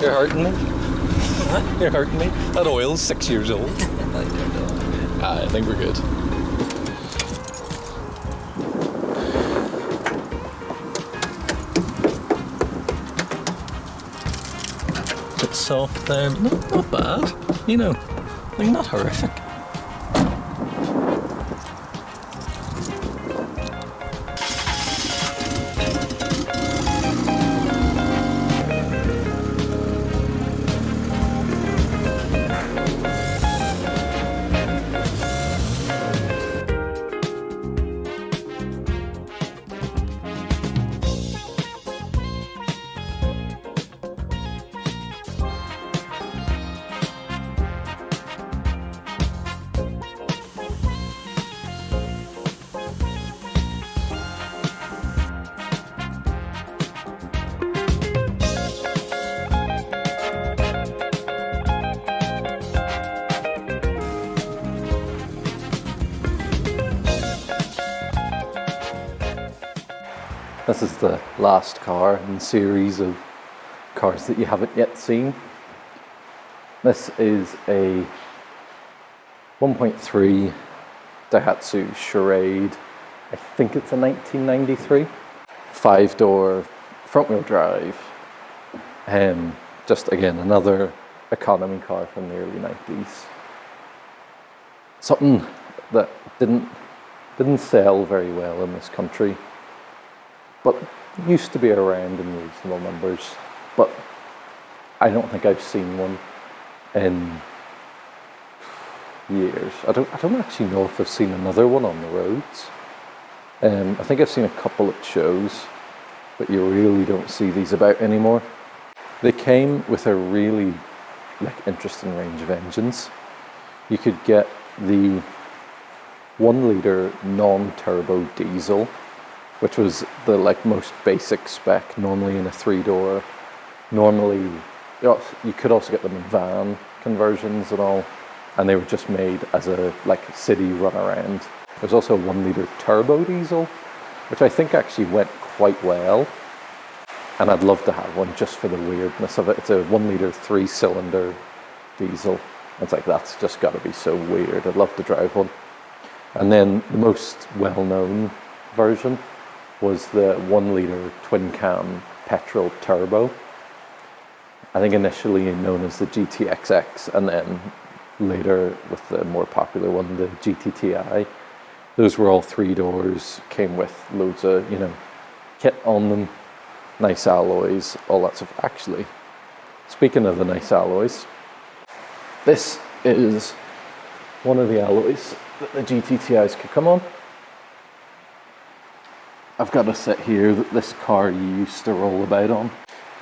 You're hurting me. You're hurting me. That oil's 6 years old. I think we're good. It's soft there, not bad. You know, like not horrific. This is the last car in the series of cars that you haven't yet seen. This is a 1.3 Daihatsu Charade. I think it's a 1993. 5-door, front-wheel drive. Just again, another economy car from the early 90s. Something that didn't sell very well in this country, but used to be around in reasonable numbers. But I don't think I've seen one in years. I don't actually know if I've seen another one on the roads. I think I've seen a couple at shows, but you really don't see these about anymore. They came with a really interesting range of engines. You could get the 1 litre non-turbo diesel, which was the most basic spec, normally in a 3-door. Normally, you could also get them in van conversions and all, and they were just made as a city runaround. There's also a 1 litre turbo diesel, which I think actually went quite well, and I'd love to have one just for the weirdness of it. It's a 1 litre 3-cylinder diesel. It's that's just got to be so weird. I'd love to drive one. And then the most well-known version was the 1 litre twin cam petrol turbo. I think initially known as the GTXX, and then later with the more popular one, the GTTI. Those were all 3 doors, came with loads of, kit on them, nice alloys, all that stuff. Actually, speaking of the nice alloys, this is one of the alloys that the GTTIs could come on. I've got a set here that this car used to roll about on.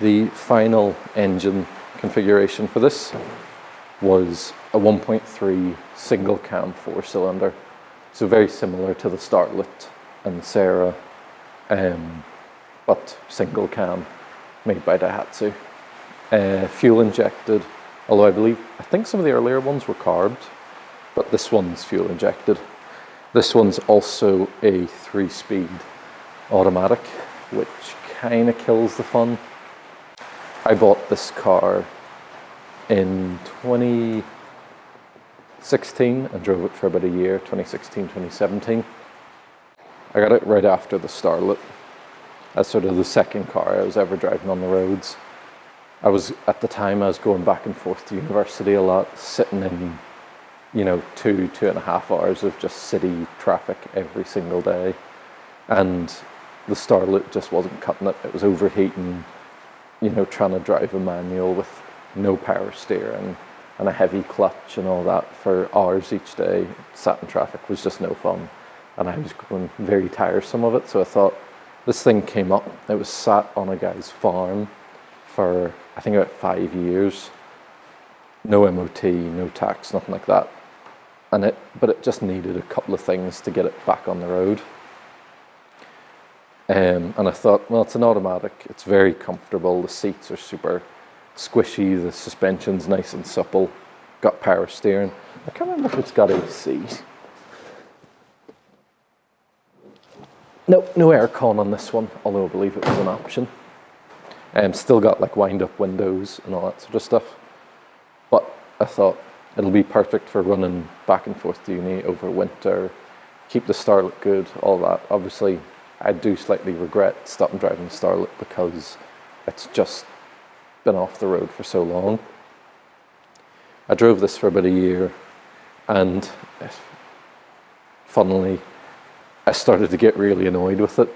The final engine configuration for this was a 1.3 single cam 4-cylinder. So very similar to the Starlet and the Sarah, but single cam, made by Daihatsu. Fuel injected, although I think some of the earlier ones were carbed, but this one's fuel injected. This one's also a 3-speed automatic, which kind of kills the fun. I bought this car in 2016 and drove it for about a year, 2016, 2017. I got it right after the Starlet. That's sort of the second car I was ever driving on the roads. At the time, I was going back and forth to university a lot, sitting in, 2.5 hours of just city traffic every single day. And the Starlet just wasn't cutting it. It was overheating, trying to drive a manual with no power steering and a heavy clutch and all that for hours each day. Sat in traffic was just no fun. And I was growing very tiresome of it. So I thought, this thing came up. It was sat on a guy's farm for, I think, about 5 years. No MOT, no tax, nothing like that. But it just needed a couple of things to get it back on the road. And I thought, well, it's an automatic, it's very comfortable, the seats are super squishy, the suspension's nice and supple, got power steering. I can't remember if it's got AC. No aircon on this one, although I believe it was an option. Still got like wind up windows and all that sort of stuff. But I thought it'll be perfect for running back and forth to uni over winter, keep the Starlet good, all that. Obviously, I do slightly regret stopping driving the Starlet because it's just been off the road for so long. I drove this for about a year, and funnily, I started to get really annoyed with it.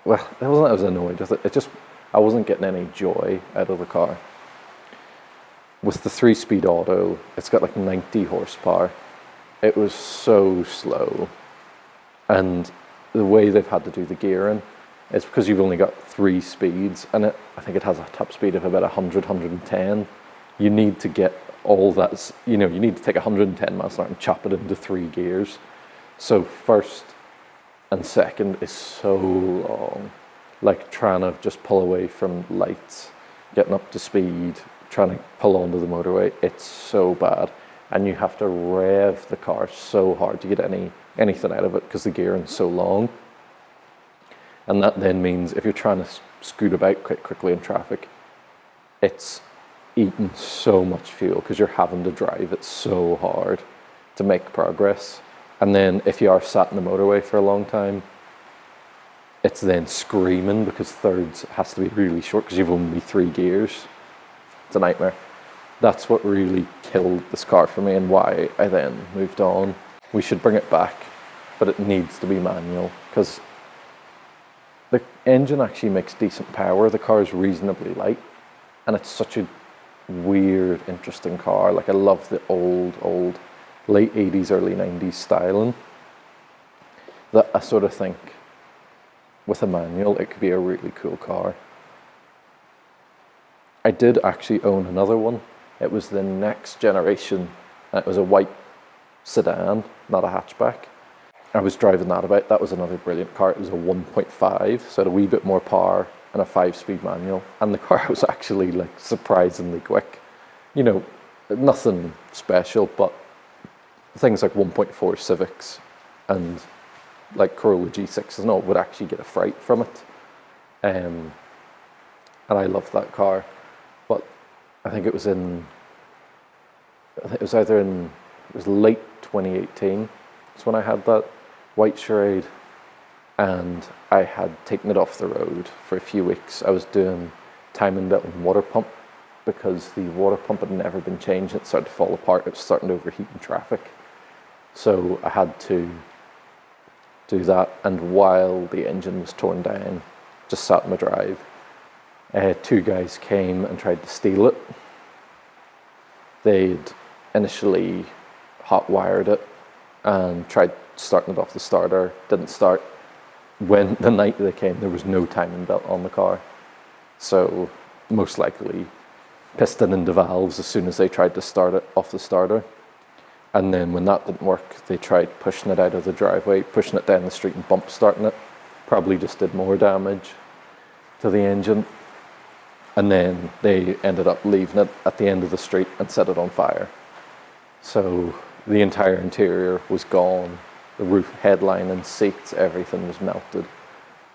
Well, it wasn't that I was annoyed with it, I wasn't getting any joy out of the car. With the 3-speed auto, it's got like 90 horsepower. It was so slow. And the way they've had to do the gearing is because you've only got 3 speeds, and I think it has a top speed of about 100, 110. You need to get all that, you need to take 110 miles an hour and chop it into 3 gears. So first and second is so long. Like trying to just pull away from lights, getting up to speed, trying to pull onto the motorway, it's so bad. And you have to rev the car so hard to get anything out of it because the gearing's so long. And that then means if you're trying to scoot about quite quickly in traffic, it's eating so much fuel because you're having to drive it so hard to make progress. And then if you are sat in the motorway for a long time, it's then screaming because thirds has to be really short because you've only 3 gears. It's a nightmare. That's what really killed this car for me and why I then moved on. We should bring it back, but it needs to be manual because the engine actually makes decent power. The car is reasonably light, and it's such a weird, interesting car. Like I love the old late 80s, early 90s styling that I sort of think with a manual it could be a really cool car. I did actually own another one. It was the next generation. It was a white sedan, not a hatchback. I was driving that about. That was another brilliant car. It was a 1.5, so it had a wee bit more power and a 5-speed manual. And the car was actually like surprisingly quick. Nothing special, but things like 1.4 Civics and like Corolla G6s and all would actually get a fright from it. And I loved that car. But I think it was late 2018. That's when I had that white Charade, and I had taken it off the road for a few weeks. I was doing timing belt and water pump because the water pump had never been changed. It started to fall apart. It was starting to overheat in traffic. So I had to do that, and while the engine was torn down, just sat in my drive, 2 guys came and tried to steal it. They'd initially hot wired it and tried starting it off the starter, didn't start. When the night they came, there was no timing belt on the car. So most likely piston into valves as soon as they tried to start it off the starter. And then when that didn't work, they tried pushing it out of the driveway, pushing it down the street and bump starting it. Probably just did more damage to the engine. And then they ended up leaving it at the end of the street and set it on fire. So the entire interior was gone. The roof, headline and seats, everything was melted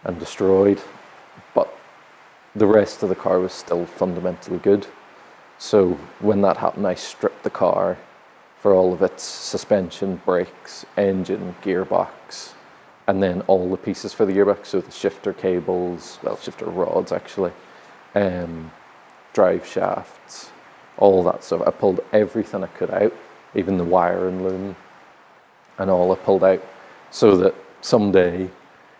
and destroyed. But the rest of the car was still fundamentally good. So when that happened, I stripped the car for all of its suspension, brakes, engine, gearbox, and then all the pieces for the gearbox, so the shifter cables, shifter rods actually, drive shafts, all that stuff. I pulled everything I could out, even the wire and loom and all I pulled out, so that someday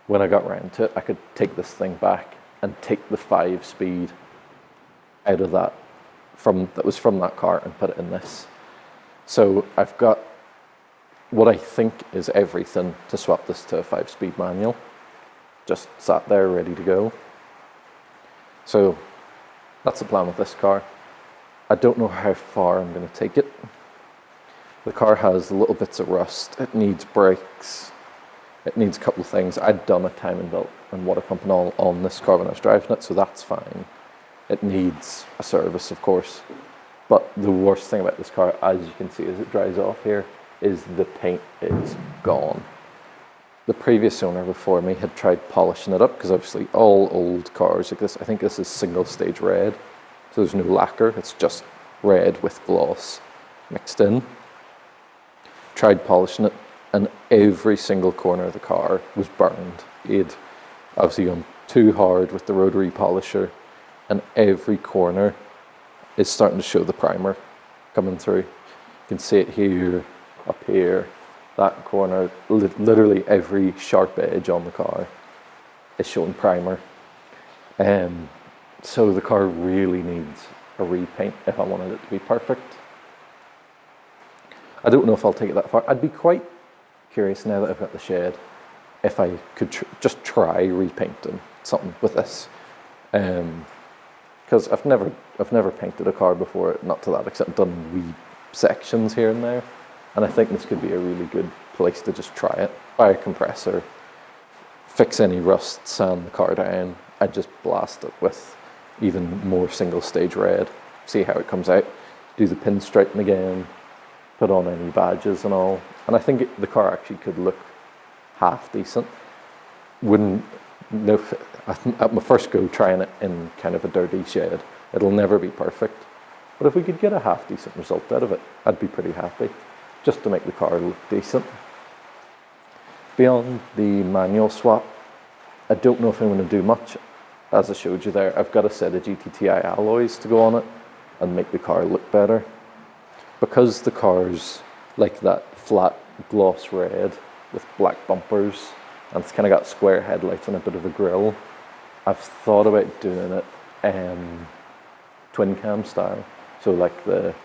when I got round to it, I could take this thing back and take the 5-speed out of that was from that car and put it in this. So I've got what I think is everything to swap this to a 5-speed manual. Just sat there ready to go. So that's the plan with this car. I don't know how far I'm going to take it. The car has little bits of rust. It needs brakes. It needs a couple of things. I'd done a timing belt and water pump and all on this car when I was driving it, so that's fine. It needs a service, of course. But the worst thing about this car, as you can see as it dries off here, is the paint is gone. the previous owner before me had tried polishing it up, because obviously all old cars like this, I think this is single stage red, so there's no lacquer, it's just red with gloss mixed in. Tried polishing it, and every single corner of the car was burned. He'd obviously gone too hard with the rotary polisher, and every corner is starting to show the primer coming through. You can see it here, up here, that corner, literally every sharp edge on the car is showing primer. So the car really needs a repaint if I wanted it to be perfect. I don't know if I'll take it that far. I'd be quite curious, now that I've got the shed, if I could just try repainting something with this. Because I've never painted a car before, not to that extent, done wee sections here and there. And I think this could be a really good place to just try it. Buy a compressor, fix any rust, sand the car down, and just blast it with even more single stage red. See how it comes out. Do the pinstriping again, put on any badges and all. And I think the car actually could look half decent. At my first go trying it in kind of a dirty shed, it'll never be perfect. But if we could get a half decent result out of it, I'd be pretty happy, just to make the car look decent. Beyond the manual swap, I don't know if I'm going to do much. As I showed you there, I've got a set of GTTI alloys to go on it and make the car look better. Because the car's like that flat gloss red with black bumpers, and it's kind of got square headlights and a bit of a grille, I've thought about doing it twin cam style. So like the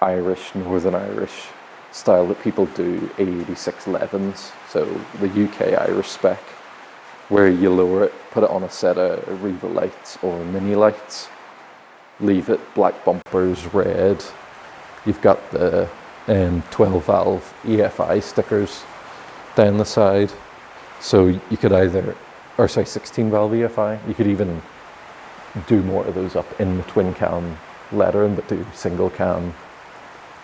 Northern Irish style that people do A86 11s, so the UK Irish spec, where you lower it, put it on a set of Riva lights or mini lights, leave it black bumpers, red. You've got the 12 valve EFI stickers down the side, so you could 16 valve EFI, you could even do more of those up in the twin cam lettering, but do single cam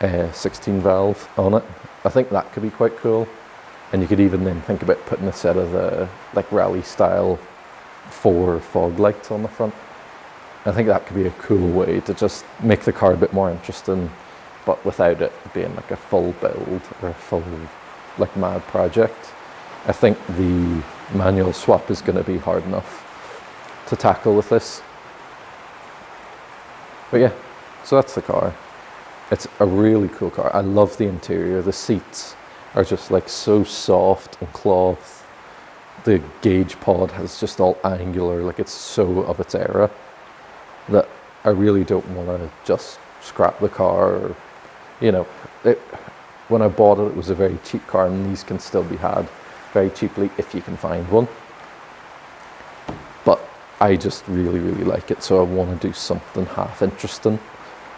16 valve on it. I think that could be quite cool. And you could even then think about putting a set of the like rally style 4 fog lights on the front. I think that could be a cool way to just make the car a bit more interesting, but without it being like a full build or a full like mad project. I think the manual swap is going to be hard enough to tackle with this. But yeah, so that's the car. It's a really cool car. I love the interior. The seats are just like so soft and cloth. The gauge pod is just all angular, like it's so of its era that I really don't want to just scrap the car. Or, you know, when I bought it, it was a very cheap car, and these can still be had very cheaply if you can find one. But I just really, really like it, so I want to do something half interesting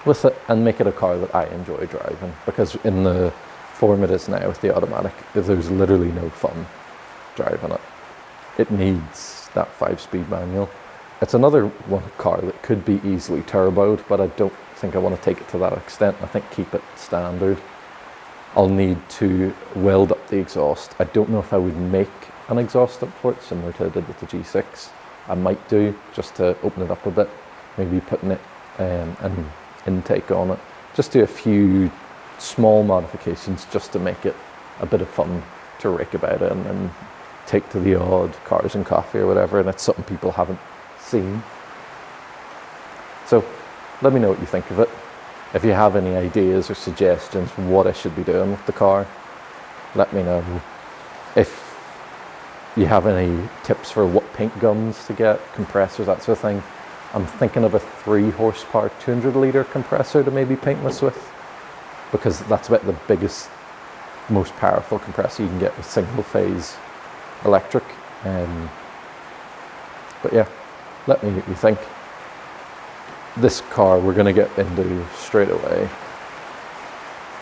with it and make it a car that I enjoy driving, because in the form it is now with the automatic, there's literally no fun driving it. It needs that 5-speed manual. It's another one car that could be easily turboed, but I don't think I want to take it to that extent. I think keep it standard. I'll need to weld up the exhaust. I don't know if I would make an exhaust up for it, similar to I did with the G6. I might do, just to open it up a bit, maybe putting it an intake on it. Just do a few small modifications just to make it a bit of fun to rake about it and then take to the odd Cars and Coffee or whatever, and it's something people haven't seen. So let me know what you think of it. If you have any ideas or suggestions for what I should be doing with the car, let me know. If you have any tips for what paint guns to get, compressors, that sort of thing, I'm thinking of a 3 horsepower 200 litre compressor to maybe paint this with, because that's about the biggest, most powerful compressor you can get with single phase electric. But yeah, let me know what you think. This car we're going to get into straight away.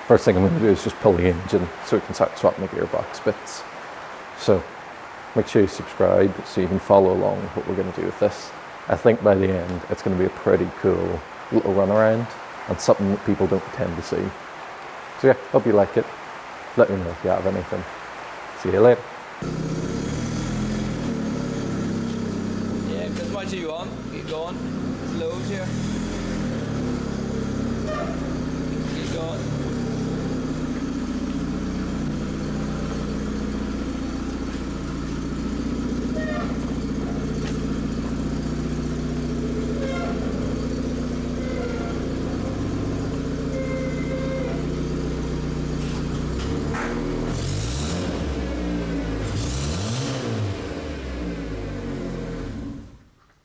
First thing I'm going to do is just pull the engine so we can start swapping the gearbox bits. So make sure you subscribe so you can follow along with what we're going to do with this. I think by the end it's going to be a pretty cool little run around and something that people don't tend to see. So yeah, hope you like it. Let me know if you have anything. See you later. much do you want? Keep going. There's loads here. Keep going.